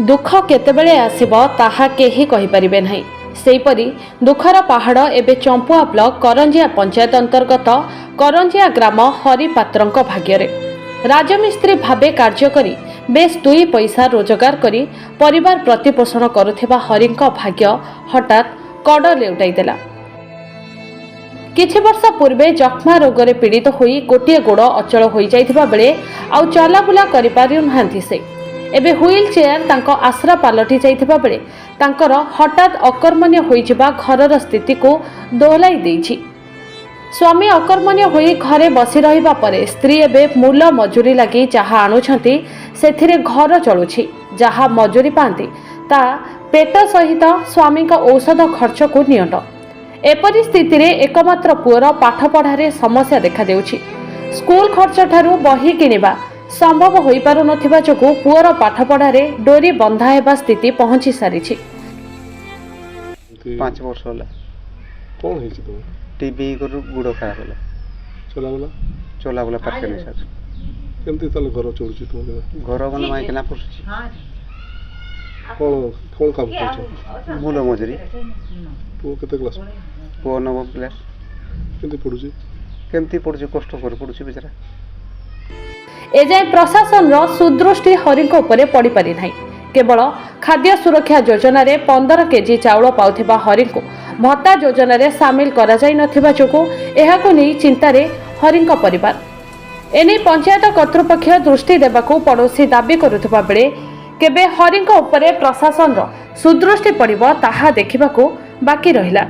दुख केतेबेले आसिब ताहा केही कहिपारिबे नाही। सेहीपरि दुखर पहाड़ एबे चंपुआ ब्लॉक करंजिया पंचायत अंतर्गत करंजिया ग्राम हरिपात्रंक भाग्ୟରେ। राजमिस्त्री भावे कार्य करी बेस 2 पैसा रोजगार करी परिवार प्रतिपोषण करुथिबा हरिंक भाग्य हठात कड़ लेउटाई देला। किछि वर्ष पूर्वे जख्मा रोगरे पीड़ित होई गोटिए गोड़ अचल होई जाइथिबा बेले आउ चलाबुला करि पारि नहांती से। एबे व्हील चेयर तांको आश्रा पलटि जाइथिबा बेले तांकर हठात अकर्मण्य होइजिबा घरर स्थिति को दोहलाई देइछि। स्वामी अकर्मण्य होई घरे बसी रहिबा परे स्त्री एबे मूल मजूरी लागि जहा आणुछंती सेथिरे घर चलुछि। जहा मजूरी पांती ता पेट सहित स्वामी का औषध खर्च को नियंट। एपरि स्थिति रे एकमात्र पुअर पाठ पढ़ारे समस्या देखा देउछि। स्कूल खर्च ठारू बही किनिबा संभव होई पारु नथिबा जोगु पुअर पाठ पढ़ारे डोरी बंधा हेबा स्थिति पहुंची सारिछि। 5 वर्ष होला कौन है तुम टीबी गुरु गुड़ खराब होला चला बोला पार्के नहीं सर केमती ताले घर चलुची तुम घर मन माई केना पुसुची कौन कौन काम करछ मूल मजूरी तू केते क्लास पो 9 क्लास केमती पडुची कष्ट कर पडुची बेचारा। एजाए प्रशासन रो सुदृष्टि हरिंक उपरे पड़ी पारि नाही। केवल खाद्य सुरक्षा योजना रे 15 केजी चाउल पाउथिबा हरिंक भत्ता योजना रे शामिल करा जाई नथिबा जोगु एहाको नै चिंता रे हरिंक परिवार। एने पंचायत कर्तृपक्ष दृष्टि देबाको पड़ोसी दाबी करुथिबा बेले केबे हरिंक उपरे प्रशासन रो सुदृष्टि पड़िबो ताहा देखिबाको बाकी रहिला।